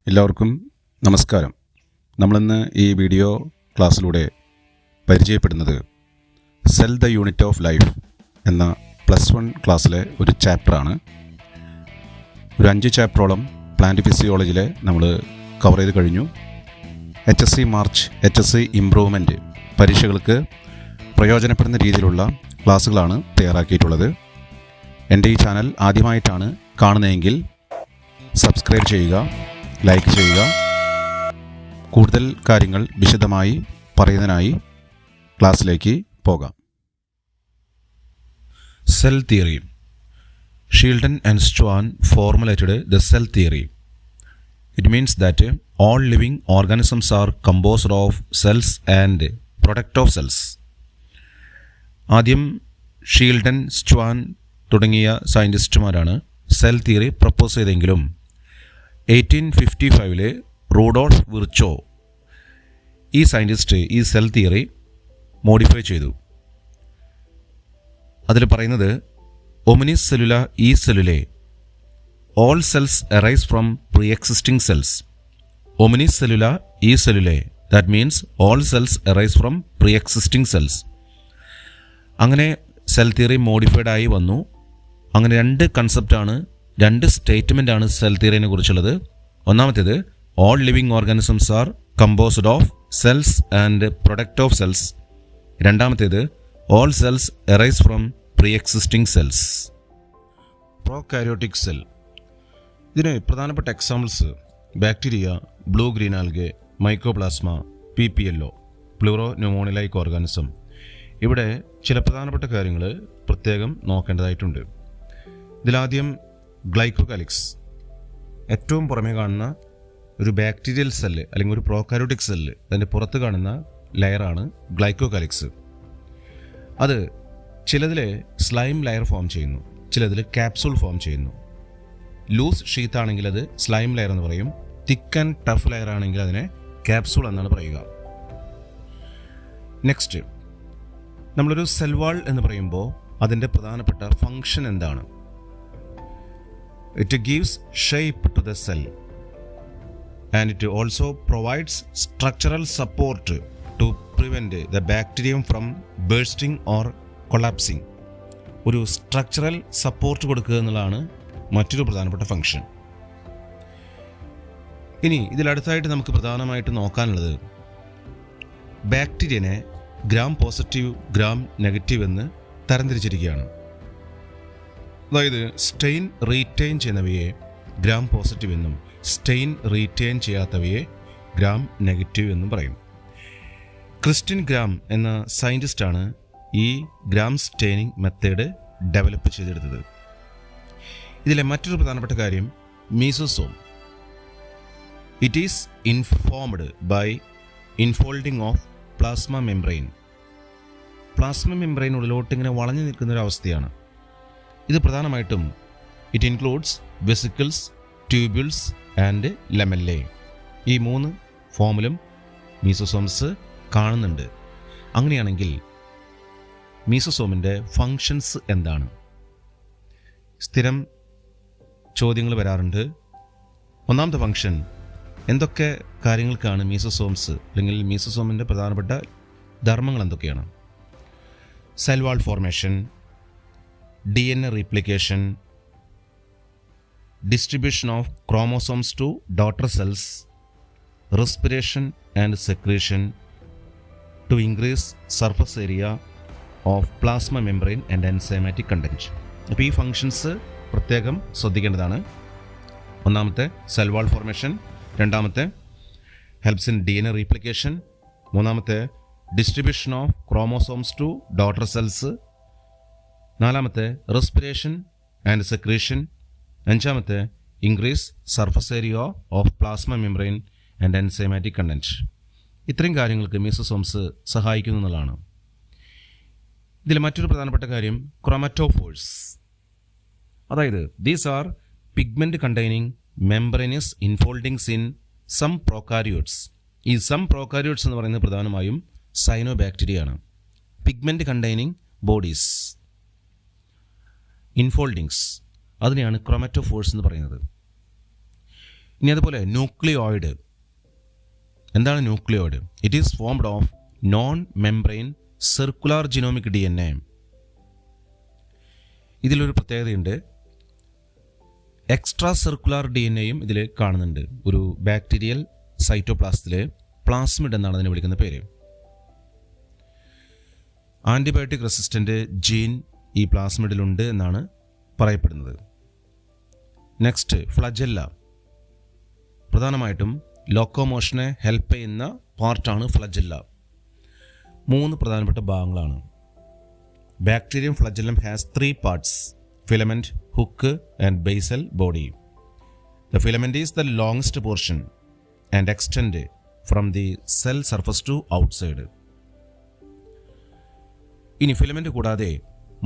എല്ലാവർക്കും നമസ്കാരം. നമ്മളിന്ന് ഈ വീഡിയോ ക്ലാസ്സിലൂടെ പരിചയപ്പെടുന്നത് cell the unit of life എന്ന +1 ക്ലാസ്സിലെ ഒരു ചാപ്റ്ററാണ്. ഒരു 5 ചാപ്റ്ററോളം പ്ലാന്റ് ഫിസിയോളജിയിലെ നമ്മൾ കവർ ചെയ്ത് കഴിഞ്ഞു. HSC മാർച്ച്, HSC ഇംപ്രൂവ്മെൻറ്റ് പരീക്ഷകൾക്ക് പ്രയോജനപ്പെടുന്ന രീതിയിലുള്ള ക്ലാസ്സുകളാണ് തയ്യാറാക്കിയിട്ടുള്ളത്. എൻ്റെ ഈ ചാനൽ ആദ്യമായിട്ടാണ് കാണുന്നതെങ്കിൽ സബ്സ്ക്രൈബ് ചെയ്യുക, ലൈക്ക് ചെയ്യുക. കൂടുതൽ കാര്യങ്ങൾ വിശദമായി പറയുന്നതിനായി ക്ലാസ്സിലേക്ക് പോകാം. Cell theory. Schleiden and Schwann formulated the cell theory. It means that all living organisms are composed of cells and product of cells. ആദ്യം ഷീൽഡൻ, സ്ട്വാൻ തുടങ്ങിയ സയൻറ്റിസ്റ്റുമാരാണ് സെൽ തിയറി പ്രപ്പോസ് ചെയ്തെങ്കിലും 1855 റൂഡോൾഫ് വിർച്ചോ ഈ സയൻറ്റിസ്റ്റ് ഈ സെൽ തിയറി മോഡിഫൈ ചെയ്തു. അതിൽ പറയുന്നത് ഒമിനിസ് സെല്ലുല ഈ സെല്ലുലെ all cells arise from pre-existing cells. Omnis cellula e cellulae. That means all cells arise from pre-existing cells. അങ്ങനെ സെൽ തിയറി മോഡിഫൈഡ് ആയി വന്നു. അങ്ങനെ രണ്ട് കൺസെപ്റ്റാണ്, രണ്ട് സ്റ്റേറ്റ്മെൻ്റാണ് സെൽ തിയറിനെ കുറിച്ചുള്ളത്. ഒന്നാമത്തേത് all living organisms are composed of cells and product of cells. രണ്ടാമത്തേത് all cells arise from pre-existing cells. Prokaryotic cell. ഇതിന് പ്രധാനപ്പെട്ട examples bacteria, blue green algae, mycoplasma, PPLO, pleuro pneumonia like organism. ഇവിടെ ചില പ്രധാനപ്പെട്ട കാര്യങ്ങൾ പ്രത്യേകം നോക്കേണ്ടതായിട്ടുണ്ട്. ഇതിലാദ്യം ഗ്ലൈക്കോകാലിക്സ്. ഏറ്റവും പുറമേ കാണുന്ന ഒരു ബാക്ടീരിയൽ സെല്ല് അല്ലെങ്കിൽ ഒരു പ്രോകാരിയോട്ടിക് സെല്ല്, അതിൻ്റെ പുറത്ത് കാണുന്ന ലെയറാണ് ഗ്ലൈക്കോകാലിക്സ്. അത് ചിലതിൽ സ്ലൈം ലെയർ ഫോം ചെയ്യുന്നു, ചിലതിൽ ക്യാപ്സൂൾ ഫോം ചെയ്യുന്നു. ലൂസ് ഷീത്ത് ആണെങ്കിൽ അത് സ്ലൈം ലെയർ എന്ന് പറയും. തിക്ക് ആൻഡ് ടഫ് ലെയർ ആണെങ്കിൽ അതിനെ ക്യാപ്സൂൾ എന്നാണ് പറയുക. നെക്സ്റ്റ്, നമ്മളൊരു സെൽ വാൾ എന്ന് പറയുമ്പോൾ അതിൻ്റെ പ്രധാനപ്പെട്ട ഫങ്ഷൻ എന്താണ്? It gives shape to the cell and it also provides structural support to prevent the bacterium from bursting or collapsing. ഒരു സ്ട്രക്ചറൽ സപ്പോർട്ട് കൊടുക്കുക എന്നുള്ളതാണ് മറ്റൊരു പ്രധാനപ്പെട്ട ഫംഗ്ഷൻ. ഇനി ഇതിലടുത്തായിട്ട് നമുക്ക് പ്രധാനമായിട്ട് നോക്കാനുള്ളത് ബാക്ടീരിയനെ ഗ്രാം പോസിറ്റീവ്, ഗ്രാം നെഗറ്റീവ് എന്ന് തരംതിരിച്ചിരിക്കുകയാണ്. അതായത് സ്റ്റെയിൻ റീറ്റെയിൻ ചെയ്യുന്നവയെ ഗ്രാം പോസിറ്റീവ് എന്നും സ്റ്റെയിൻ റീറ്റെയിൻ ചെയ്യാത്തവയെ ഗ്രാം നെഗറ്റീവ് എന്നും പറയും. ക്രിസ്റ്റ്യൻ ഗ്രാം എന്ന സയൻറ്റിസ്റ്റാണ് ഈ ഗ്രാം സ്റ്റെയിനിങ് മെത്തേഡ് ഡെവലപ്പ് ചെയ്തെടുത്തത്. ഇതിലെ മറ്റൊരു പ്രധാനപ്പെട്ട കാര്യം mesosome. It is informed by infolding of plasma membrane. Plasma membrane ഉള്ളിലോട്ട് ഇങ്ങനെ വളഞ്ഞു നിൽക്കുന്ന ഒരു അവസ്ഥയാണ്. ഇത് പ്രധാനമായിട്ടും it includes vesicles, tubules and lamellae. ഈ 3 ഫോമിലും മീസോസോംസ് കാണുന്നുണ്ട്. അങ്ങനെയാണെങ്കിൽ മീസോസോമിൻ്റെ ഫങ്ഷൻസ് എന്താണ്? സ്ഥിരം ചോദ്യങ്ങൾ വരാറുണ്ട്. ഒന്നാമത്തെ ഫംഗ്ഷൻ, എന്തൊക്കെ കാര്യങ്ങൾക്കാണ് മീസോസോംസ് അല്ലെങ്കിൽ മീസോസോമിൻ്റെ പ്രധാനപ്പെട്ട ധർമ്മങ്ങൾ എന്തൊക്കെയാണ്? Cell wall formation, DNA replication, distribution of chromosomes to daughter cells, respiration and secretion to increase surface area of plasma membrane and enzymatic content. അപ്പോൾ ഈ ഫങ്ഷൻസ് പ്രത്യേകം ശ്രദ്ധിക്കേണ്ടതാണ്. ഒന്നാമത്തെ സെൽ വാൾ ഫോർമേഷൻ, രണ്ടാമത്തെ ഹെൽപ്സ് ഇൻ DNA റീപ്ലിക്കേഷൻ, മൂന്നാമത്തെ distribution of chromosomes to daughter cells, നാലാമത്തെ respiration and secretion, അഞ്ചാമത്തെ increase surface area of plasma membrane and enzymatic content. ഇത്രയും കാര്യങ്ങൾക്ക് മീസോസോംസ് സഹായിക്കുന്നു എന്നുള്ളതാണ്. ഇതിൽ മറ്റൊരു പ്രധാനപ്പെട്ട കാര്യം ക്രോമറ്റോഫോഴ്സ്. അതായത് these are pigment containing membranous infoldings in some prokaryotes. ഈ സം പ്രോകാരിയോട്സ് എന്ന് പറയുന്നത് പ്രധാനമായും സൈനോ ബാക്ടീരിയ ആണ്. പിഗ്മെന്റ് കണ്ടെയ്നിങ് ബോഡീസ്, ഇൻഫോൾഡിങ്സ്, അതിനെയാണ് ക്രോമറ്റോഫോഴ്സ് എന്ന് പറയുന്നത്. ഇനി അതുപോലെ ന്യൂക്ലിയോയിഡ്. എന്താണ് nucleoid? It is formed of non membrane circular genomic DNA. ഇതിലൊരു പ്രത്യേകതയുണ്ട്. എക്സ്ട്രാ സർക്കുലാർ DNA ഇതിൽ കാണുന്നുണ്ട്. ഒരു ബാക്ടീരിയൽ സൈറ്റോപ്ലാസത്തിൽ പ്ലാസ്മിഡ് എന്നാണ് അതിനെ വിളിക്കുന്ന പേര്. ആൻറ്റിബയോട്ടിക് റെസിസ്റ്റൻ്റ് ജീൻ ഈ പ്ലാസ്മിഡിലുണ്ട് എന്നാണ് പറയപ്പെടുന്നത്. Next flagella. പ്രധാനമായിട്ടും ലോക്കോമോഷനെ ഹെൽപ്പ് ചെയ്യുന്ന പാർട്ടാണ് ഫ്ലജെല്ല. 3 പ്രധാനപ്പെട്ട ഭാഗങ്ങളാണ്. Bacterium flagellum has 3 parts: filament, hook and basal body. The filament is the longest portion and extend from the cell surface to outside. ഇനി ഫിലമെൻ്റ് കൂടാതെ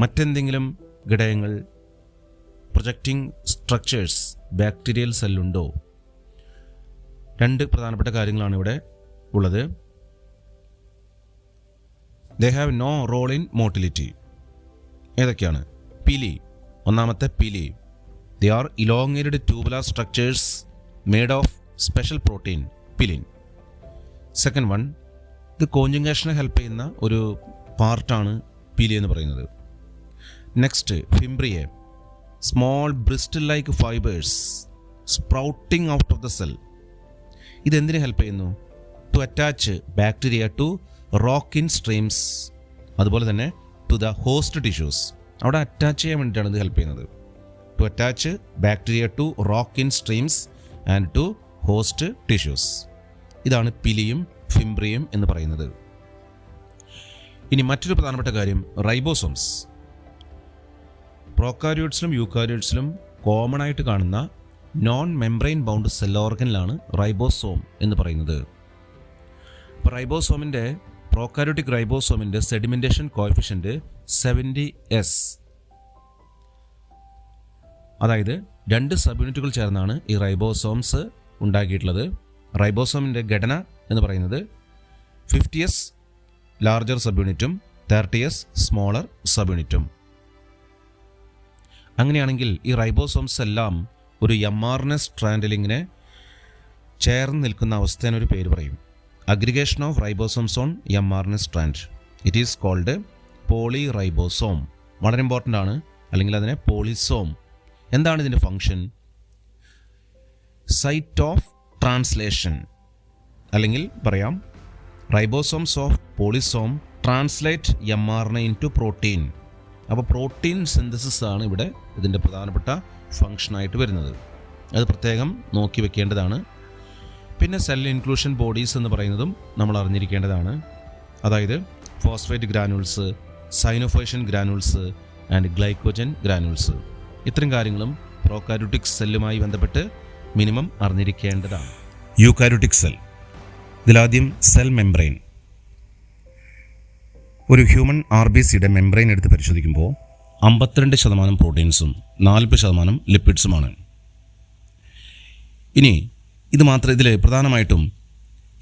മറ്റെന്തെങ്കിലും ഘടകങ്ങൾ, പ്രൊജക്റ്റിംഗ് സ്ട്രക്ചേഴ്സ് ബാക്ടീരിയൽ സെല്ലുണ്ടോ? 2 പ്രധാനപ്പെട്ട കാര്യങ്ങളാണ് ഇവിടെ ഉള്ളത്. They have no role in motility. ഏതൊക്കെയാണ്? പിലി. ഒന്നാമത്തെ പിലി. They are elongated tubular structures made of special protein, pilin. Second one, ഇത് കോഞ്ചുഗേഷനെ ഹെൽപ്പ് ചെയ്യുന്ന ഒരു പാർട്ടാണ് പിലി എന്ന് പറയുന്നത്. Next fimbriae. Small bristle like fibres sprouting out of the cell. ഇതെന്തിനു help ചെയ്യുന്നു? To attach bacteria to rock in streams, അതുപോലെ തന്നെ ടു ദ ഹോസ്റ്റ് ടിഷ്യൂസ്. അവിടെ അറ്റാച്ച് ചെയ്യാൻ വേണ്ടിയിട്ടാണ് ഇത് ഹെൽപ്പ് ചെയ്യുന്നത്. To attach bacteria to rock in streams and to host tissues. ഇതാണ് പിലിയും ഫിംബ്രിയും എന്ന് പറയുന്നത്. ഇനി മറ്റൊരു പ്രധാനപ്പെട്ട കാര്യം റൈബോസോംസ്. പ്രോകാരിയോട്സിലും യൂകാരിയോട്സിലും കോമൺ ആയിട്ട് കാണുന്ന നോൺ മെംബ്രെയിൻ ബൗണ്ട് സെൽ ഓർഗനിലാണ് റൈബോസോം എന്ന് പറയുന്നത്. അപ്പോൾ റൈബോസോമിൻ്റെ പ്രോകാരിയോട്ടിക് റൈബോസോമിൻ്റെ സെഡിമെൻറ്റേഷൻ കോഎഫിഷ്യൻറ്റ് 70s. അതായത് 2 സബ് യൂണിറ്റുകൾ ചേർന്നാണ് ഈ റൈബോസോംസ് ഉണ്ടാക്കിയിട്ടുള്ളത്. റൈബോസോമിൻ്റെ ഘടന എന്ന് പറയുന്നത് 50s ലാർജർ സബ് യൂണിറ്റും 30s സ്മോളർ സബ് യൂണിറ്റും. അങ്ങനെയാണെങ്കിൽ ഈ റൈബോസോംസ് എല്ലാം ഒരു mRNA സ്ട്രാൻഡിലിങ്ങിനെ ചേർന്ന് നിൽക്കുന്ന അവസ്ഥേനൊരു പേര് പറയും. Aggregation of ribosomes on mRNA strand. It is called poly ribosome. വളരെ ഇമ്പോർട്ടൻ്റ് ആണ്, അല്ലെങ്കിൽ അതിനെ പോളിസോം. എന്താണ് ഇതിൻ്റെ ഫങ്ഷൻ? സൈറ്റ് ഓഫ് ട്രാൻസ്ലേഷൻ, അല്ലെങ്കിൽ പറയാം ribosomes of polysome translate mRNA into protein. അപ്പോൾ പ്രോട്ടീൻ സിന്തസിസ് ആണ് ഇവിടെ ഇതിൻ്റെ പ്രധാനപ്പെട്ട ഫങ്ഷനായിട്ട് വരുന്നത്. അത് പ്രത്യേകം നോക്കി വെക്കേണ്ടതാണ്. പിന്നെ സെൽ ഇൻക്ലൂഷൻ ബോഡീസ് എന്ന് പറയുന്നതും നമ്മൾ അറിഞ്ഞിരിക്കേണ്ടതാണ്. അതായത് phosphate granules, cyanophycean granules and glycogen granules. ഇത്തരം കാര്യങ്ങളും പ്രോകാരിയോട്ടിക് സെല്ലുമായി ബന്ധപ്പെട്ട് മിനിമം അറിഞ്ഞിരിക്കേണ്ടതാണ്. Eukaryotic cell. ഇതിലാദ്യം സെൽ മെംബ്രെയിൻ. ഒരു ഹ്യൂമൻ RBCയുടെ മെംബ്രെയിൻ എടുത്ത് പരിശോധിക്കുമ്പോൾ 52% പ്രോട്ടീൻസും 40% ലിപ്പിഡ്സുമാണ്. ഇനി ഇത് മാത്രം, ഇതിൽ പ്രധാനമായിട്ടും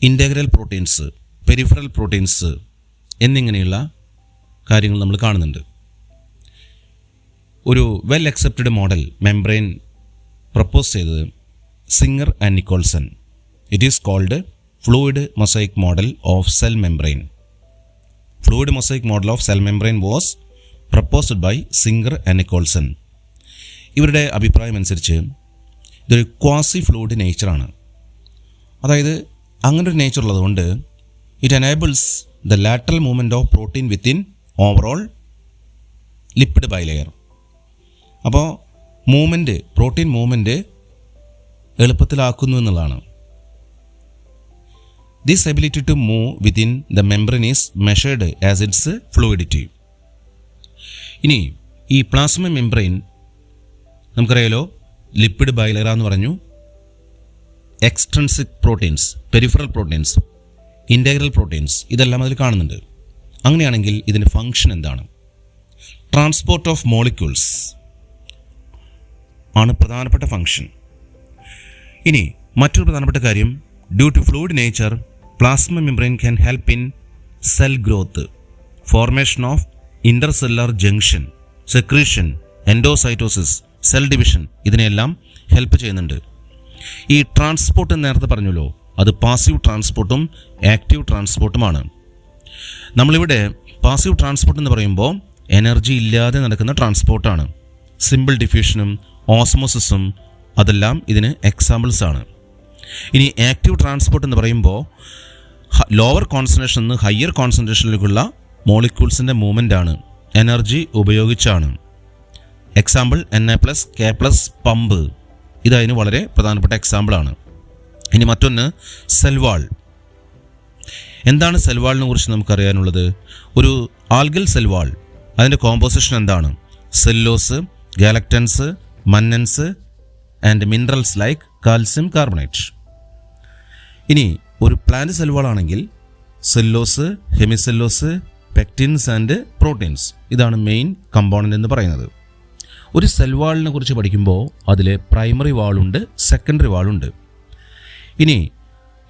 ഇൻ്റഗ്രൽ പ്രോട്ടീൻസ്, പെരിഫറൽ പ്രോട്ടീൻസ് എന്നിങ്ങനെയുള്ള കാര്യങ്ങൾ നമ്മൾ കാണുന്നുണ്ട്. ഒരു well accepted model membrane propose ചെയ്തത് Singer and Nicolson. It is called fluid mosaic model of cell membrane. Fluid mosaic model of cell membrane was proposed by Singer and Nicolson. ഇവരുടെ അഭിപ്രായം അനുസരിച്ച് ഇതൊരു ക്വാസി ഫ്ലൂയിഡ് നേച്ചറാണ്. അതായത് അങ്ങനൊരു nature ഉള്ളതുകൊണ്ട് it enables the lateral movement of protein within overall lipid bilayer. അപ്പോൾ protein movement എളുപ്പത്തിലാക്കുന്നു എന്നുള്ളതാണ്. This ability to move within the membrane is measured as its fluidity. ഇനി ഈ പ്ലാസ്മ മെംബ്രെയിൻ നമുക്കറിയാലോ, ലിപ്പിഡ് ബൈലെയർ എന്ന് പറഞ്ഞു. Extrinsic proteins, peripheral proteins, integral proteins ഇതെല്ലാം അതിൽ കാണുന്നുണ്ട്. അങ്ങനെയാണെങ്കിൽ ഇതിൻ്റെ ഫങ്ഷൻ എന്താണ്? ട്രാൻസ്പോർട്ട് ഓഫ് മോളിക്യൂൾസ് ആണ് പ്രധാനപ്പെട്ട ഫങ്ഷൻ. ഇനി മറ്റൊരു പ്രധാനപ്പെട്ട കാര്യം, due to fluid nature plasma membrane can help in cell growth, formation of intercellular junction, secretion, endocytosis, cell division ഇതിനെല്ലാം ഹെൽപ്പ് ചെയ്യുന്നുണ്ട്. ഈ ട്രാൻസ്പോർട്ട് നേരത്തെ പറഞ്ഞല്ലോ, അത് പാസീവ് ട്രാൻസ്പോർട്ടും ആക്റ്റീവ് ട്രാൻസ്പോർട്ടുമാണ്. നമ്മളിവിടെ പാസീവ് ട്രാൻസ്പോർട്ട് എന്ന് പറയുമ്പോൾ എനർജി ഇല്ലാതെ നടക്കുന്ന ട്രാൻസ്പോർട്ടാണ്. സിമ്പിൾ ഡിഫ്യൂഷനും ഓസ്മോസിസും അതെല്ലാം ഇതിന് എക്സാമ്പിൾസ് ആണ്. ഇനി ആക്റ്റീവ് ട്രാൻസ്പോർട്ട് എന്ന് പറയുമ്പോൾ ലോവർ കോൺസെൻട്രേഷൻ നിന്ന് ഹയർ കോൺസെൻട്രേഷനിലേക്കുള്ള മോളിക്യൂൾസിൻ്റെ മൂവ്മെൻ്റ് ആണ്, എനർജി ഉപയോഗിച്ചാണ്. എക്സാമ്പിൾ Na+K+ പമ്പ്, ഇതതിന് വളരെ പ്രധാനപ്പെട്ട എക്സാമ്പിളാണ്. ഇനി മറ്റൊന്ന് സെൽവാൾ. എന്താണ് സെൽവാളിനെ കുറിച്ച് നമുക്കറിയാനുള്ളത്? ഒരു ആൽഗൽ സെൽവാൾ, അതിൻ്റെ കോമ്പോസിഷൻ എന്താണ്? Cellulose, galactans, mannans and minerals like calcium carbonate. ഇനി ഒരു പ്ലാന്റ് സെൽവാളാണെങ്കിൽ cellulose, hemicellulose, pectins and proteins, ഇതാണ് മെയിൻ കമ്പോണൻ്റ് എന്ന് പറയുന്നത്. ഒരു സെൽവാളിനെ കുറിച്ച് പഠിക്കുമ്പോൾ അതിൽ പ്രൈമറി വാളുണ്ട്, സെക്കൻഡറി വാളുണ്ട്. ഇനി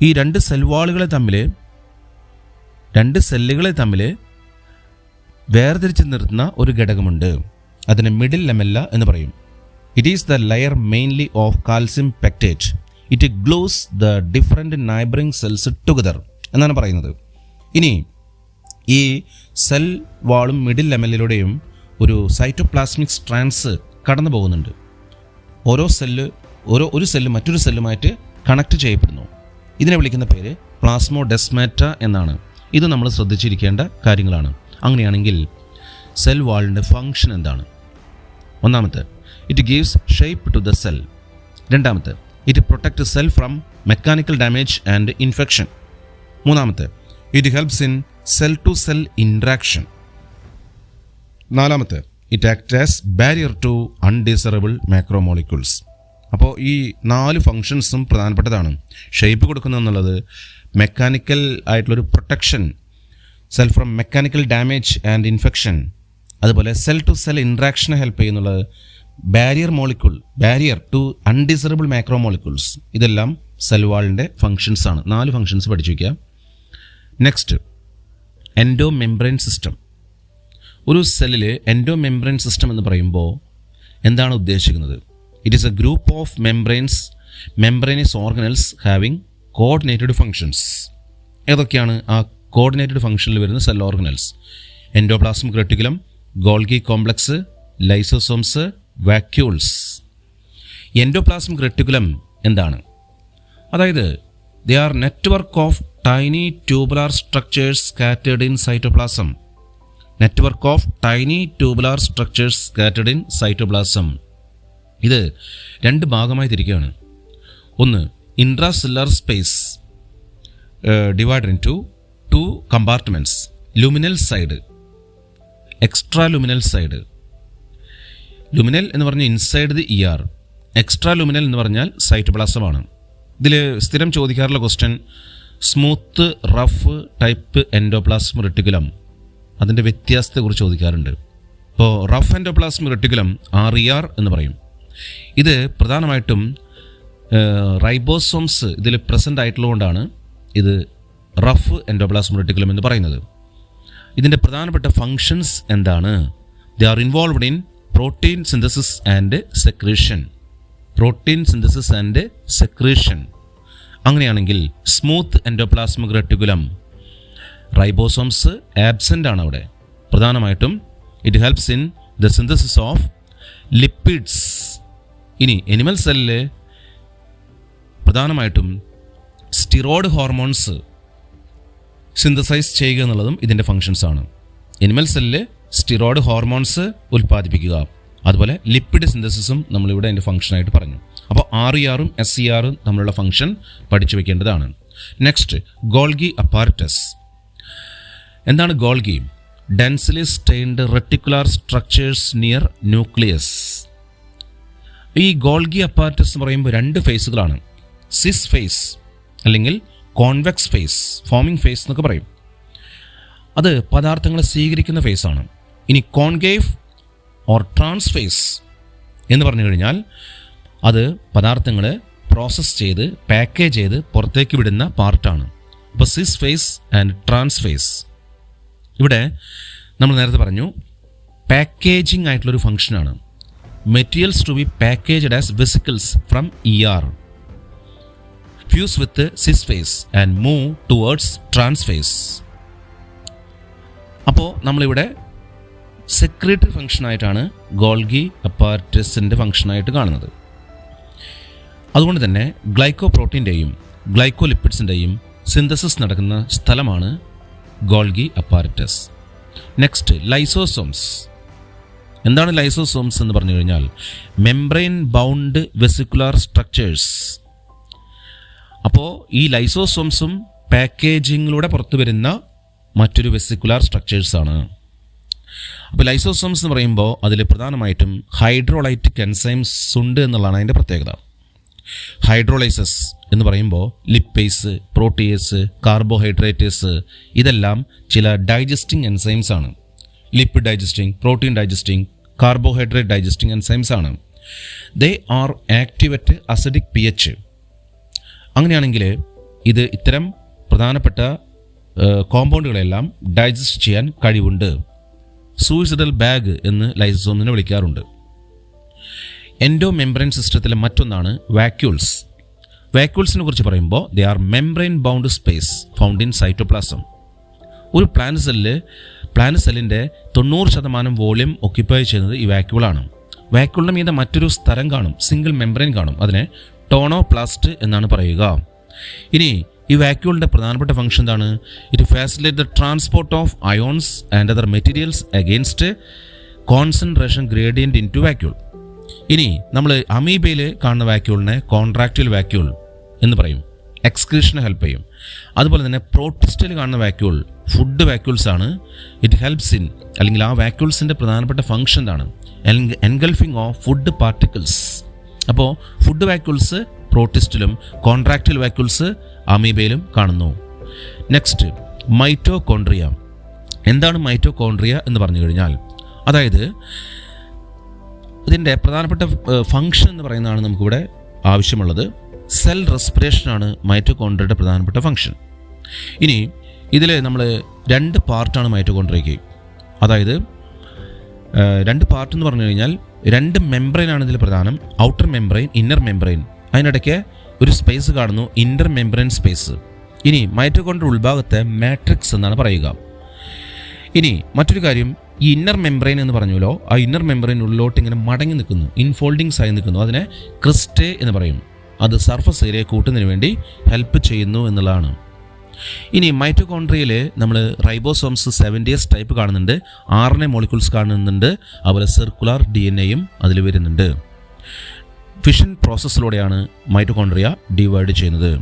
ഈ രണ്ട് സെല്ലുകളെ തമ്മിൽ വേർതിരിച്ച് നിർത്തുന്ന ഒരു ഘടകമുണ്ട്, അതിന് മിഡിൽ ലെമല്ല എന്ന് പറയും. It is the layer mainly of calcium pectate. It glues the different neighbouring cells together എന്നാണ് പറയുന്നത്. ഇനി ഈ സെൽ വാളും മിഡിൽ ലെമലിലൂടെയും ഒരു സൈറ്റോപ്ലാസ്മിക് സ്ട്രാൻഡ്സ് കടന്നു പോകുന്നുണ്ട്. ഒരു സെല്ല് മറ്റൊരു സെല്ലുമായിട്ട് കണക്ട് ചെയ്യപ്പെടുന്നു. ഇതിനെ വിളിക്കുന്ന പേര് പ്ലാസ്മോഡെസ്മാറ്റ എന്നാണ്. ഇത് നമ്മൾ ശ്രദ്ധിച്ചിരിക്കേണ്ട കാര്യങ്ങളാണ്. അങ്ങനെയാണെങ്കിൽ സെൽ വാളിൻ്റെ ഫങ്ഷൻ എന്താണ്? ഒന്നാമത്തെ, it gives shape to the cell. രണ്ടാമത്തെ, it protect cell from mechanical damage and infection. മൂന്നാമത്തെ, it helps in cell to cell interaction. നാലാമത്തെ, it act as barrier to undesirable macromolecules. അപ്പോൾ ഈ 4 ഫങ്ഷൻസും പ്രധാനപ്പെട്ടതാണ്. ഷേപ്പ് കൊടുക്കുക എന്നുള്ളത് മെക്കാനിക്കൽ ആയിട്ടുള്ളൊരു protection, cell from mechanical damage and infection. അതുപോലെ cell to cell ഇൻട്രാക്ഷനെ ഹെൽപ്പ് ചെയ്യുന്നുള്ളത് ബാരിയർ ടു അൺഡിസറബിൾ മാക്രോമോളിക്യൂൾസ്. ഇതെല്ലാം സെൽ വാളിൻ്റെ ഫങ്ഷൻസ് ആണ്. 4 ഫങ്ഷൻസ് പഠിച്ചു വയ്ക്കുക. Next, endo membrane system. ഒരു സെല്ലിൽ എൻഡോ മെംബ്രെയിൻ സിസ്റ്റം എന്ന് പറയുമ്പോൾ എന്താണ് ഉദ്ദേശിക്കുന്നത്? It is a group of membranous organelles having coordinated functions. ഏതൊക്കെയാണ് ആ കോർഡിനേറ്റഡ് ഫങ്ഷനിൽ വരുന്ന cell organelles? Endoplasmic reticulum, Golgi complex, lysosomes, vacuoles. Endoplasmic reticulum എന്താണ്? അതായത് they are network of tiny tubular structures scattered in cytoplasm. Network of tiny tubular structures scattered in cytoplasm. ഇത് 2 ഭാഗമായി തിരിക്കുകയാണ്. ഒന്ന്, intracellular space divided into 2 compartments. Luminal side, extra luminal side. Luminal എന്ന് പറഞ്ഞാൽ inside the ER, extra luminal എന്ന് പറഞ്ഞാൽ സൈറ്റോപ്ലാസമാണ്. ഇതിൽ സ്ഥിരം ചോദിക്കാറുള്ള question, smooth rough type endoplasmic reticulum, അതിൻ്റെ വ്യത്യാസത്തെക്കുറിച്ച് ചോദിക്കാറുണ്ട്. ഇപ്പോൾ റഫ് എൻഡോപ്ലാസ്മിക് റെട്ടിക്കുലം RER എന്ന് പറയും. ഇത് പ്രധാനമായിട്ടും റൈബോസോംസ് ഇതിൽ പ്രസൻ്റ് ആയിട്ടുള്ളതുകൊണ്ടാണ് ഇത് റഫ് എൻഡോപ്ലാസ്മിക് റെട്ടിക്കുലം എന്ന് പറയുന്നത്. ഇതിൻ്റെ പ്രധാനപ്പെട്ട ഫങ്ഷൻസ് എന്താണ്? They are involved in protein synthesis and secretion. അങ്ങനെയാണെങ്കിൽ smooth endoplasmic reticulum, ribosomes absent ആണ് അവിടെ. പ്രധാനമായിട്ടും it helps in the synthesis of lipids. ഇനി എനിമൽ സെല്ലിൽ പ്രധാനമായിട്ടും സ്റ്റിറോയ്ഡ് ഹോർമോൺസ് സിന്തസൈസ് ചെയ്യുക എന്നുള്ളതും ഇതിൻ്റെ ഫങ്ഷൻസ് ആണ്. എനിമൽ സെല്ലിൽ സ്റ്റിറോയ്ഡ് ഹോർമോൺസ് ഉൽപ്പാദിപ്പിക്കുക, അതുപോലെ ലിപ്പിഡ് സിന്തസിസും നമ്മളിവിടെ അതിൻ്റെ ഫങ്ഷനായിട്ട് പറഞ്ഞു. അപ്പോൾ RERഉം SERഉം തമ്മിലുള്ള ഫങ്ഷൻ പഠിച്ചു വയ്ക്കേണ്ടതാണ്. Next, Golgi apparatus. എന്താണ് Golgi? Densely stained reticular structures near nucleus. ഈ ഗോൾഗി അപ്പാരറ്റസ് എന്ന് പറയുമ്പോൾ 2 ഫേസുകളാണ്. സിസ് ഫേസ് അല്ലെങ്കിൽ കോൺവെക്സ് ഫേസ്, ഫോമിംഗ് ഫേസ് എന്നൊക്കെ പറയും. അത് പദാർത്ഥങ്ങളെ സ്വീകരിക്കുന്ന ഫേസാണ്. ഇനി കോൺകേവ് ഓർ ട്രാൻസ് ഫേസ് എന്ന് പറഞ്ഞു കഴിഞ്ഞാൽ അത് പദാർത്ഥങ്ങളെ പ്രോസസ്സ് ചെയ്ത് പാക്കേജ് ചെയ്ത് പുറത്തേക്ക് വിടുന്ന പാർട്ടാണ്. അപ്പോൾ cis face and trans face. ഇവിടെ നമ്മൾ നേരത്തെ പറഞ്ഞു പാക്കേജിങ് ആയിട്ടുള്ളൊരു ഫങ്ഷനാണ്. Materials to be packaged as vesicles from ER. Fuse with cis face and move towards trans face. അപ്പോൾ നമ്മളിവിടെ സെക്രീറ്ററി ഫംഗ്ഷനായിട്ടാണ് ഗോൾഗി അപ്പാരറ്റസിൻ്റെ ഫംഗ്ഷനായിട്ട് കാണുന്നത്. അതുകൊണ്ട് തന്നെ ഗ്ലൈക്കോ പ്രോട്ടീൻ്റെയും ഗ്ലൈക്കോ ലിപ്പിഡ്സിൻ്റെയും സിന്തസിസ് നടക്കുന്ന സ്ഥലമാണ് ഗോൾഗി അപ്പാരറ്റസ്. Next, lysosomes. എന്താണ് ലൈസോസോംസ് എന്ന് പറഞ്ഞു കഴിഞ്ഞാൽ മെംബ്രെയിൻ ബൗണ്ട് വെസിക്കുലാർ സ്ട്രക്ചേഴ്സ്. അപ്പോൾ ഈ ലൈസോസോംസും പാക്കേജിങ്ങിലൂടെ പുറത്തു വരുന്ന മറ്റൊരു വെസിക്കുലാർ സ്ട്രക്ചേഴ്സാണ്. അപ്പോൾ ലൈസോസോംസ് എന്ന് പറയുമ്പോൾ അതിൽ പ്രധാനമായിട്ടും ഹൈഡ്രോലൈറ്റിക് എൻസൈംസ് ഉണ്ട് എന്നുള്ളതാണ് അതിൻ്റെ പ്രത്യേകത. ഹൈഡ്രോലൈസസ് എന്ന് പറയുമ്പോൾ ലിപ്പേസ്, പ്രോട്ടിയേസ്, കാർബോഹൈഡ്രേറ്റേഴ്സ് ഇതെല്ലാം ചില ഡൈജസ്റ്റിംഗ് എൻസൈംസ് ആണ്. Lipid digesting, protein digesting, carbohydrate digesting enzymes ആണ്. They are active at acidic pH. അങ്ങനെയാണെങ്കിൽ ഇത് ഇത്തരം പ്രധാനപ്പെട്ട കോമ്പൗണ്ടുകളെല്ലാം ഡൈജസ്റ്റ് ചെയ്യാൻ കഴിവുണ്ട്. സൂയിസൈഡൽ ബാഗ് എന്ന് ലൈസോസോമിനെ വിളിക്കാറുണ്ട്. എൻഡോ മെംബ്രെയിൻ സിസ്റ്റത്തിലെ മറ്റൊന്നാണ് വാക്യൂൾസ്. വാക്യൂൾസിനെ കുറിച്ച് പറയുമ്പോൾ they are membrane bound space found in cytoplasm. ഒരു പ്ലാന്റ് സെല്ലിൻ്റെ 90% വോളിയം ഒക്യുപ്പൈ ചെയ്യുന്നത് ഈ വാക്യൂളാണ്. വാക്യൂളിൻ്റെ മീതെ മറ്റൊരു സ്ഥലം കാണും, സിംഗിൾ മെംബ്രെയിൻ കാണും. അതിനെ ടോണോപ്ലാസ്റ്റ് എന്നാണ് പറയുക. ഇനി ഈ വാക്യൂളിൻ്റെ പ്രധാനപ്പെട്ട ഫംഗ്ഷൻ എന്താണ്? It facilitate the transport of ions and other materials against concentration gradient into vacuole. ഇനി നമ്മൾ അമീബയിൽ കാണുന്ന വാക്യൂളിനെ കോൺട്രാക്റ്റൈൽ വാക്യൂൾ എന്ന് പറയും, എക്സ്ക്രീഷന് ഹെൽപ്പ് ചെയ്യും. അതുപോലെ തന്നെ പ്രോട്ടിസ്റ്റിൽ കാണുന്ന വാക്യൂൾ ഫുഡ് വാക്യൂൾസ് ആണ്. ഇറ്റ് ഹെൽപ്സ് ഇൻ, അല്ലെങ്കിൽ ആ വാക്യൂൾസിൻ്റെ പ്രധാനപ്പെട്ട ഫംഗ്ഷൻ എന്താണ്? Engulfing of food particles. അപ്പോൾ ഫുഡ് വാക്യൂൾസ് പ്രോട്ടിസ്റ്റിലും കോൺട്രാക്റ്റൈൽ വാക്യൂൾസ് അമീബയിലും കാണുന്നു. Next, mitochondria. എന്താണ് മൈറ്റോകോൺട്രിയ എന്ന് പറഞ്ഞു കഴിഞ്ഞാൽ, അതായത് ഇതിൻ്റെ പ്രധാനപ്പെട്ട ഫംഗ്ഷൻ എന്ന് പറയുന്നതാണ് നമുക്കിവിടെ ആവശ്യമുള്ളത്. സെൽ റെസ്പിറേഷനാണ് മൈറ്റോകോൺട്രിയയുടെ പ്രധാനപ്പെട്ട ഫംഗ്ഷൻ. ഇനി ഇതിൽ നമ്മൾ 2 പാർട്ടാണ് മൈറ്റോകോൺട്രിയയ്ക്ക്. അതായത് 2 പാർട്ട് എന്ന് പറഞ്ഞു കഴിഞ്ഞാൽ 2 മെംബ്രെയിനാണ് ഇതിൽ പ്രധാനം. Outer membrane, inner membrane. അതിനിടയ്ക്ക് ഒരു സ്പേസ് കാണുന്നു, ഇൻ്റർ മെംബ്രെയിൻ സ്പേസ്. ഇനി മൈറ്റോകോൺട്രിയ ഉൾഭാഗത്തെ മാട്രിക്സ് എന്നാണ് പറയുക. ഇനി മറ്റൊരു കാര്യം, ഈ ഇന്നർ മെംബ്രെയിൻ എന്ന് പറഞ്ഞല്ലോ, ആ ഇന്നർ മെംബ്രെയിൻ ഉള്ളിലോട്ട് ഇങ്ങനെ മടങ്ങി നിൽക്കുന്നു, ഇൻഫോൾഡിങ്സ് ആയി നിൽക്കുന്നു. അതിനെ ക്രിസ്റ്റേ എന്ന് പറയും. അത് സർഫസ് ഏരിയ കൂട്ടുന്നതിന് വേണ്ടി ഹെൽപ്പ് ചെയ്യുന്നു എന്നുള്ളതാണ്. ഇനി മൈറ്റോകോൺട്രിയയിൽ നമ്മൾ റൈബോസോംസ് 70s ടൈപ്പ് കാണുന്നുണ്ട്, RNA മോളിക്യൂൾസ് കാണുന്നുണ്ട്, അതുപോലെ സർക്കുലർ DNA അതിൽ വരുന്നുണ്ട്. ഫിഷൻ പ്രോസസ്സിലൂടെയാണ് മൈറ്റോകോൺട്രിയ ഡിവൈഡ് ചെയ്യുന്നത്.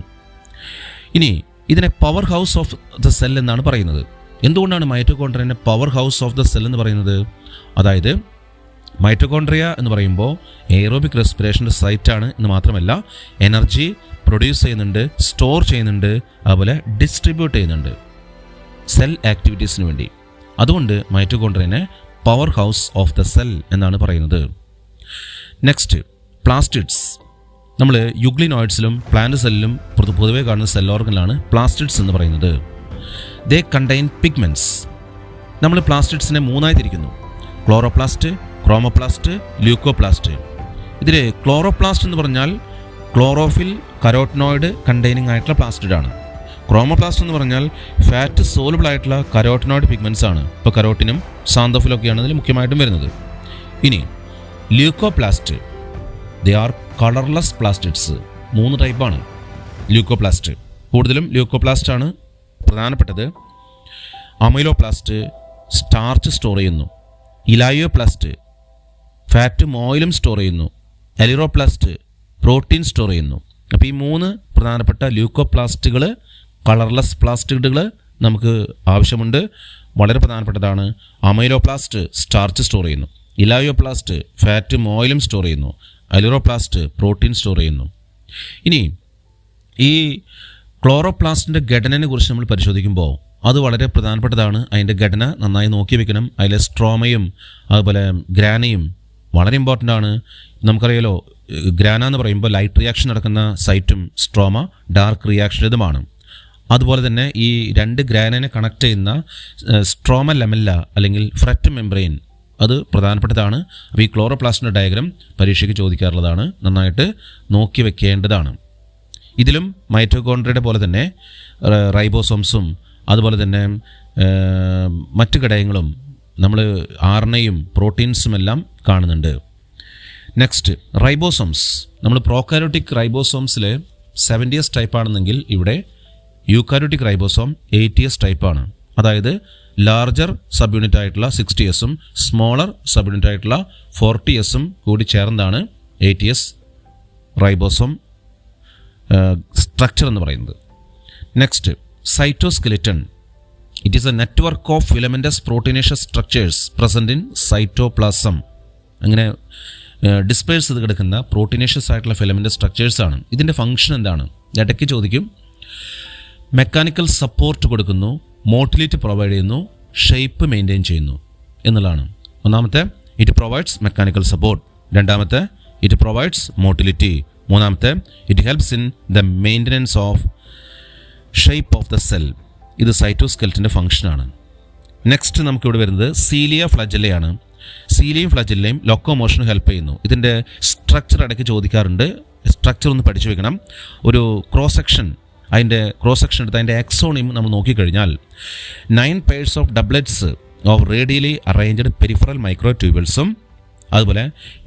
ഇനി ഇതിനെ power house of the cell എന്നാണ് പറയുന്നത്. എന്തുകൊണ്ടാണ് മൈറ്റോകോൺട്രിയനെ power house of the cell എന്ന് പറയുന്നത്? അതായത് മൈറ്റോകോൺട്രിയ എന്ന് പറയുമ്പോൾ എയറോബിക് റെസ്പിറേഷൻ്റെ സൈറ്റാണ് എന്ന് മാത്രമല്ല, എനർജി പ്രൊഡ്യൂസ് ചെയ്യുന്നുണ്ട്, സ്റ്റോർ ചെയ്യുന്നുണ്ട്, അതുപോലെ ഡിസ്ട്രിബ്യൂട്ട് ചെയ്യുന്നുണ്ട് സെൽ ആക്ടിവിറ്റീസിന് വേണ്ടി. അതുകൊണ്ട് മൈറ്റോകോൺട്രിയനെ power house of the cell എന്നാണ് പറയുന്നത്. Next, plastids. നമ്മൾ യുഗ്ലിനോയിഡ്സിലും പ്ലാന്റ് സെല്ലിലും പൊതുവെ കാണുന്ന സെൽ ഓർഗനിലാണ് പ്ലാസ്റ്റിഡ്സ് എന്ന് പറയുന്നത്. ദേ കണ്ടെയ്ൻ പിഗ്മെൻറ്റ്സ്. നമ്മൾ പ്ലാസ്റ്റിഡ്സിനെ 3ആയി തിരിക്കുന്നു: ക്ലോറോപ്ലാസ്റ്റ്, ക്രോമോപ്ലാസ്റ്റ്, ല്യൂക്കോപ്ലാസ്റ്റ്. ഇതിൽ ക്ലോറോപ്ലാസ്റ്റ് എന്ന് പറഞ്ഞാൽ ക്ലോറോഫിൽ, കരോട്ടിനോയിഡ് കണ്ടെയ്നിങ് ആയിട്ടുള്ള പ്ലാസ്റ്റിഡാണ്. ക്രോമോപ്ലാസ്റ്റ് എന്ന് പറഞ്ഞാൽ ഫാറ്റ് സോലുബിൾ ആയിട്ടുള്ള കരോട്ടിനോയിഡ് പിഗ്മെൻറ്റ്സ് ആണ്. ഇപ്പോൾ കരോട്ടിനും സാന്തോഫിലൊക്കെയാണ് ഇതിൽ മുഖ്യമായിട്ടും വരുന്നത്. ഇനി leucoplast, they are colourless plastids. 3 ടൈപ്പാണ് ല്യൂക്കോപ്ലാസ്റ്റ്. കൂടുതലും ല്യൂക്കോപ്ലാസ്റ്റ് ആണ് പ്രധാനപ്പെട്ടത്. അമൈലോപ്ലാസ്റ്റ് സ്റ്റാർച്ച് സ്റ്റോർ ചെയ്യുന്നു. ഇലായോപ്ലാസ്റ്റ് ഫാറ്റും ഓയിലും സ്റ്റോർ ചെയ്യുന്നു. എലിറോപ്ലാസ്റ്റ് പ്രോട്ടീൻ സ്റ്റോർ ചെയ്യുന്നു. അപ്പോൾ ഈ 3 പ്രധാനപ്പെട്ട ല്യൂക്കോപ്ലാസ്റ്റുകൾ, കളർലെസ് പ്ലാസ്റ്റിഡുകൾ നമുക്ക് ആവശ്യമുണ്ട്. വളരെ പ്രധാനപ്പെട്ടതാണ്. അമൈലോപ്ലാസ്റ്റ് സ്റ്റാർച്ച് സ്റ്റോർ ചെയ്യുന്നു. ഇലായോപ്ലാസ്റ്റ് ഫാറ്റും ഓയിലും സ്റ്റോർ ചെയ്യുന്നു. എലിറോപ്ലാസ്റ്റ് പ്രോട്ടീൻ സ്റ്റോർ ചെയ്യുന്നു. ഇനി ഈ ക്ലോറോപ്ലാസ്റ്റിൻ്റെ ഘടനയെ കുറിച്ച് നമ്മൾ പരിശോധിക്കുമ്പോൾ അത് വളരെ പ്രധാനപ്പെട്ടതാണ്. അതിൻ്റെ ഘടന നന്നായി നോക്കി വെക്കണം. അതിലെ സ്ട്രോമയും അതുപോലെ ഗ്രാനയും വളരെ ഇമ്പോർട്ടൻ്റ് ആണ്. നമുക്കറിയാലോ, ഗ്രാന എന്ന് പറയുമ്പോൾ ലൈറ്റ് റിയാക്ഷൻ നടക്കുന്ന സൈറ്റും സ്ട്രോമ ഡാർക്ക് റിയാക്ഷൻ ഇതുമാണ്. അതുപോലെ തന്നെ ഈ 2 ഗ്രാനനെ കണക്ട് ചെയ്യുന്ന സ്ട്രോമ ലെമല്ല അല്ലെങ്കിൽ ഫ്രറ്റ് മെംബ്രെയിൻ അത് പ്രധാനപ്പെട്ടതാണ്. അപ്പോൾ ഈ ക്ലോറോപ്ലാസ്റ്റിൻ്റെ ഡയഗ്രാം പരീക്ഷയ്ക്ക് ചോദിക്കാറുള്ളതാണ്, നന്നായിട്ട് നോക്കി വെക്കേണ്ടതാണ്. ഇതിലും മൈറ്റോകോൺട്രിയയുടെ പോലെ തന്നെ റൈബോസോംസും അതുപോലെ തന്നെ മറ്റ് ഘടകങ്ങളും നമ്മൾ ആർഎൻഎയും പ്രോട്ടീൻസും എല്ലാം കാണുന്നുണ്ട്. Next ribosomes. നമ്മൾ പ്രോകാരിയോട്ടിക് റൈബോസോംസിൽ 70s ടൈപ്പ് ആണെന്നെങ്കിൽ ഇവിടെ യൂക്കാരിയോട്ടിക് റൈബോസോം 80s ടൈപ്പാണ്. അതായത് ലാർജർ സബ് യൂണിറ്റ് ആയിട്ടുള്ള 60Sഉം സ്മോളർ സബ് യൂണിറ്റ് ആയിട്ടുള്ള 40Sഉം കൂടി ചേർന്നതാണ് 80s റൈബോസോം സ്ട്രക്ചർ എന്ന് പറയുന്നത്. Next cytoskeleton. It is a network of filamentous proteinaceous structures present in cytoplasm. അങ്ങനെ ഡിസ്പേഴ്സ് ചെയ്ത് കിടക്കുന്ന പ്രോട്ടീനേഷ്യസ് ആയിട്ടുള്ള ഫിലമെൻ്റസ് സ്ട്രക്ചേഴ്സാണ്. ഇതിൻ്റെ ഫംഗ്ഷൻ എന്താണ്? ഇടയ്ക്ക് ചോദിക്കും. മെക്കാനിക്കൽ സപ്പോർട്ട് കൊടുക്കുന്നു, മോട്ടിലിറ്റി പ്രൊവൈഡ് ചെയ്യുന്നു, ഷേപ്പ് മെയിൻറ്റെയിൻ ചെയ്യുന്നു എന്നുള്ളതാണ്. ഒന്നാമത്തെ ഇറ്റ് പ്രൊവൈഡ്സ് മെക്കാനിക്കൽ സപ്പോർട്ട്, രണ്ടാമത്തെ ഇറ്റ് പ്രൊവൈഡ്സ് മോട്ടിലിറ്റി, മൂന്നാമത്തെ it helps in the maintenance of shape of the cell. ഇത് സൈറ്റോസ്കെൽറ്റിൻ്റെ ഫംഗ്ഷനാണ്. നെക്സ്റ്റ് നമുക്കിവിടെ വരുന്നത് സീലിയ ഫ്ലജല്ലയാണ്. സീലിയും ഫ്ലജല്ലയും ലൊക്കോമോഷന് ഹെൽപ്പ് ചെയ്യുന്നു. ഇതിൻ്റെ സ്ട്രക്ചർ ഇടയ്ക്ക് ചോദിക്കാറുണ്ട്. സ്ട്രക്ചർ ഒന്ന് പഠിച്ചു വെക്കണം. ഒരു ക്രോസ് സെക്ഷൻ, അതിൻ്റെ ക്രോസ് സെക്ഷൻ എടുത്ത് അതിൻ്റെ എക്സോണിയം നമ്മൾ നോക്കിക്കഴിഞ്ഞാൽ 9 pairs of doublets of radially arranged peripheral മൈക്രോട്യൂബിൾസും അതുപോലെ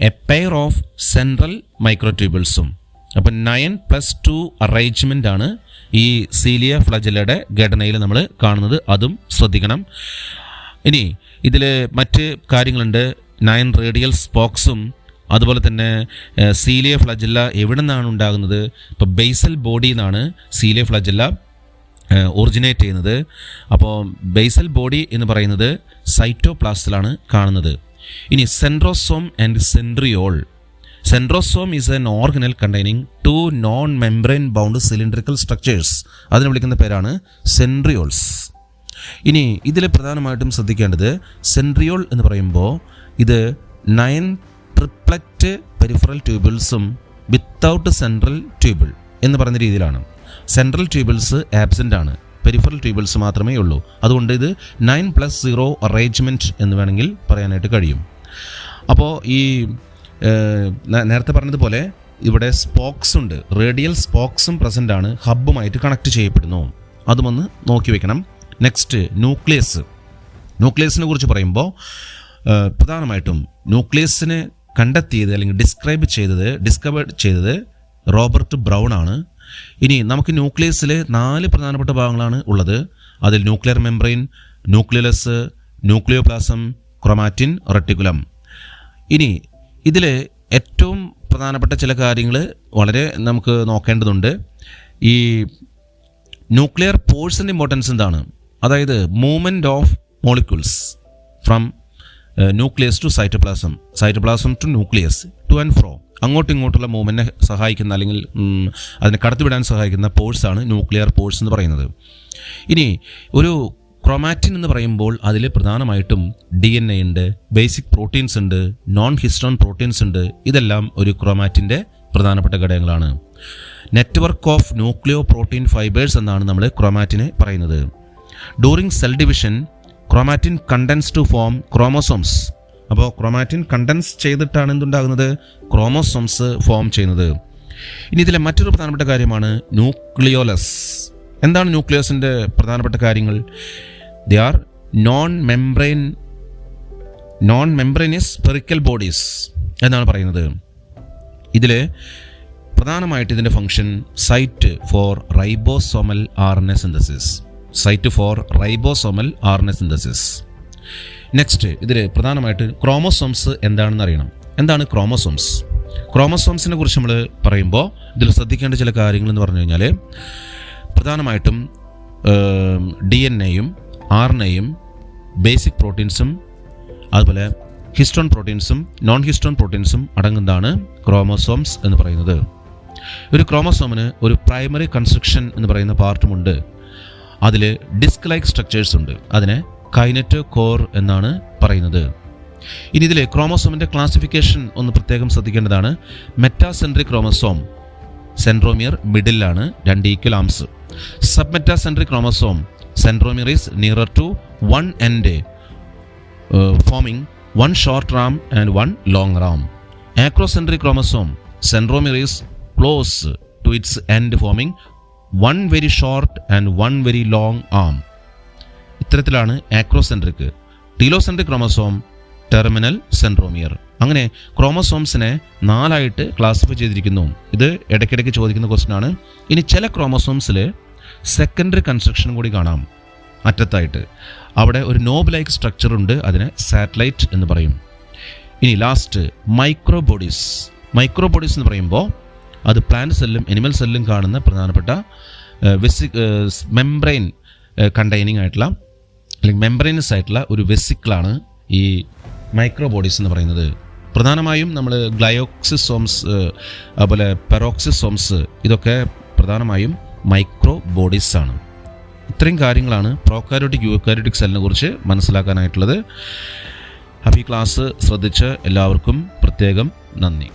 എ പെയർ ഓഫ് സെൻട്രൽ മൈക്രോട്യൂബിൾസും. അപ്പം 9+2 അറേഞ്ച്മെൻ്റ് ആണ് ഈ സീലിയ ഫ്ലജല്ലയുടെ ഘടനയിൽ നമ്മൾ കാണുന്നത്. അതും ശ്രദ്ധിക്കണം. ഇനി ഇതിൽ മറ്റ് കാര്യങ്ങളുണ്ട്. 9 റേഡിയൽ സ്പോക്സും അതുപോലെ തന്നെ സീലിയ ഫ്ലജല്ല എവിടെ നിന്നാണ് ഉണ്ടാകുന്നത്? ഇപ്പോൾ ബേസൽ ബോഡിയിൽ നിന്നാണ് സീലിയ ഫ്ലജല്ല ഒറിജിനേറ്റ് ചെയ്യുന്നത്. അപ്പോൾ ബേസൽ ബോഡി എന്ന് പറയുന്നത് സൈറ്റോപ്ലാസ്റ്റിലാണ് കാണുന്നത്. ഇനി centrosome and centriole. Centrosome is N organelle containing 2 non membrane bound cylindrical structures. അതിനെ വിളിക്കുന്ന പേരാണ് സെൻട്രിയോൾസ്. ഇനി ഇതിൽ പ്രധാനമായിട്ടും ശ്രദ്ധിക്കേണ്ടത് സെൻട്രിയോൾ എന്ന് പറയുമ്പോൾ ഇത് 9 ട്രിപ്ലറ്റ് പെരിഫറൽ ട്യൂബിൾസും വിത്തൗട്ട് സെൻട്രൽ ട്യൂബിൾ എന്ന് പറയുന്ന രീതിയിലാണ്. സെൻട്രൽ ട്യൂബിൾസ് ആബ്സെൻ്റ് ആണ്, പെരിഫറൽ ട്യൂബിൾസ് മാത്രമേ ഉള്ളൂ. അതുകൊണ്ട് ഇത് 9+0 അറേഞ്ച്മെൻറ്റ് എന്ന് വേണമെങ്കിൽ പറയാനായിട്ട് കഴിയും. അപ്പോൾ ഈ നേരത്തെ പറഞ്ഞതുപോലെ ഇവിടെ സ്പോക്സ് ഉണ്ട്, റേഡിയൽ സ്പോക്സും പ്രസൻ്റ് ആണ്, ഹബ്ബുമായിട്ട് കണക്ട് ചെയ്യപ്പെടുന്നു. അതുമൊന്ന് നോക്കി വെക്കണം. Next nucleus. ന്യൂക്ലിയസിനെ കുറിച്ച് പറയുമ്പോൾ പ്രധാനമായിട്ടും ന്യൂക്ലിയസിനെ കണ്ടെത്തിയത് അല്ലെങ്കിൽ ഡിസ്കവേർഡ് ചെയ്തത് റോബർട്ട് ബ്രൗൺ ആണ്. ഇനി നമുക്ക് ന്യൂക്ലിയസിൽ 4 പ്രധാനപ്പെട്ട ഭാഗങ്ങളാണ് ഉള്ളത്. അതിൽ nuclear membrane, nucleus, nucleoplasm, chromatin, reticulum. ഇനി ഇതിൽ ഏറ്റവും പ്രധാനപ്പെട്ട ചില കാര്യങ്ങൾ വളരെ നമുക്ക് നോക്കേണ്ടതുണ്ട്. ഈ ന്യൂക്ലിയർ പോഴ്സിൻ്റെ ഇമ്പോർട്ടൻസ് എന്താണ്? അതായത് movement of molecules from nucleus to cytoplasm, cytoplasm to nucleus, to and fro, അങ്ങോട്ടും ഇങ്ങോട്ടുള്ള മൂവ്മെൻറ്റിനെ സഹായിക്കുന്ന അല്ലെങ്കിൽ അതിനെ കടത്തിവിടാൻ സഹായിക്കുന്ന പോഴ്സാണ് ന്യൂക്ലിയർ പോഴ്സ് എന്ന് പറയുന്നത്. ഇനി ഒരു ക്രൊമാറ്റിൻ എന്ന് പറയുമ്പോൾ അതിൽ പ്രധാനമായിട്ടും DNA ഉണ്ട്, ബേസിക് പ്രോട്ടീൻസ് ഉണ്ട്, നോൺ ഹിസ്റ്റോൺ പ്രോട്ടീൻസ് ഉണ്ട്. ഇതെല്ലാം ഒരു ക്രൊമാറ്റിൻ്റെ പ്രധാനപ്പെട്ട ഘടകങ്ങളാണ്. Network of nucleoprotein fibres എന്നാണ് നമ്മൾ ക്രൊമാറ്റിനെ പറയുന്നത്. During cell division chromatin condense to form chromosomes. അപ്പോൾ ക്രൊമാറ്റിൻ കണ്ടൻസ് ചെയ്തിട്ടാണ് എന്തുണ്ടാകുന്നത്? ക്രോമോസോംസ് ഫോം ചെയ്യുന്നത്. ഇനി ഇതിലെ മറ്റൊരു പ്രധാനപ്പെട്ട കാര്യമാണ് ന്യൂക്ലിയോലസ്. എന്താണ് ന്യൂക്ലിയസിൻ്റെ പ്രധാനപ്പെട്ട കാര്യങ്ങൾ? They are non membranous spherical bodies എന്നാണ് പറയുന്നത്. ഇതിൽ പ്രധാനമായിട്ട് ഇതിൻ്റെ function site for ribosomal RNA synthesis. Next ഇതിൽ പ്രധാനമായിട്ട് ക്രോമോസോംസ് എന്താണെന്ന് അറിയണം. എന്താണ് ക്രോമോസോംസ്? ക്രോമോസോംസിനെ കുറിച്ച് നമ്മൾ പറയുമ്പോൾ ഇതിൽ ശ്രദ്ധിക്കേണ്ട ചില കാര്യങ്ങൾ എന്ന് പറഞ്ഞു കഴിഞ്ഞാൽ പ്രധാനമായിട്ടും DNA-യും RNA-യും ബേസിക് പ്രോട്ടീൻസും അതുപോലെ ഹിസ്റ്റോൺ പ്രോട്ടീൻസും നോൺ ഹിസ്റ്റോൺ പ്രോട്ടീൻസും അടങ്ങുന്നതാണ് ക്രോമോസോംസ് എന്ന് പറയുന്നത്. ഒരു ക്രോമോസോമിന് ഒരു പ്രൈമറി കൺസ്ട്രക്ഷൻ എന്ന് പറയുന്ന പാർട്ടുമുണ്ട്. അതിൽ ഡിസ്ക് ലൈക്ക് സ്ട്രക്ചേഴ്സ് ഉണ്ട്. അതിനെ കൈനറ്റോകോർ എന്നാണ് പറയുന്നത്. ഇനി ഇതിൽ ക്രോമോസോമിൻ്റെ ക്ലാസിഫിക്കേഷൻ ഒന്ന് പ്രത്യേകം ശ്രദ്ധിക്കേണ്ടതാണ്. മെറ്റാസെൻട്രിക് ക്രോമോസോം, സെൻട്രോമിയർ മിഡിലാണ്, 2 equal arms. Sub metacentric chromosome, centromere is nearer to 1 end, forming 1 short arm and 1 long arm. Acrocentric chromosome, centromere is close to its end, forming one very short and one very long arm. ഇത്തരത്തിലാണ് acrocentric. Telocentric chromosome, terminal centromere. അങ്ങനെ ക്രോമസോംസിനെ 4ആയിട്ട് classify ചെയ്തിരിക്കുന്നു. ഇത് ഇടയ്ക്കിടയ്ക്ക് ചോദിക്കുന്ന question ആണ്. ഇനി ചില ക്രോമസോംസിൽ secondary construction കൂടി കാണാം അറ്റത്തായിട്ട്. അവിടെ ഒരു നോബ് ലൈക്ക് സ്ട്രക്ചർ ഉണ്ട്, അതിനെ സാറ്റലൈറ്റ് എന്ന് പറയും. ഇനി ലാസ്റ്റ് മൈക്രോബോഡീസ്. മൈക്രോബോഡീസ് എന്ന് പറയുമ്പോൾ അത് പ്ലാന്റ് സെല്ലും അനിമൽ സെല്ലും കാണുന്ന പ്രധാനപ്പെട്ട മെംബ്രെയിൻ കണ്ടെയ്നിങ് ആയിട്ടുള്ള അല്ലെങ്കിൽ മെംബ്രെയിനസ് ആയിട്ടുള്ള ഒരു വെസിക്കിളാണ് ഈ മൈക്രോബോഡീസ് എന്ന് പറയുന്നത്. പ്രധാനമായും നമ്മൾ ഗ്ലയോക്സിസോംസ്, അതുപോലെ പെറോക്സിസോംസ്, ഇതൊക്കെ പ്രധാനമായും മൈക്രോബോഡീസ് ആണ്. ഇത്രയും കാര്യങ്ങളാണ് പ്രോകാരിയോട്ടിക് യൂക്കാരിയോട്ടിക് സെല്ലിനെ കുറിച്ച് മനസ്സിലാക്കാനായിട്ടുള്ളത്. അപ്പോൾ ഈ ക്ലാസ് ശ്രദ്ധിച്ച എല്ലാവർക്കും പ്രത്യേകം നന്ദി.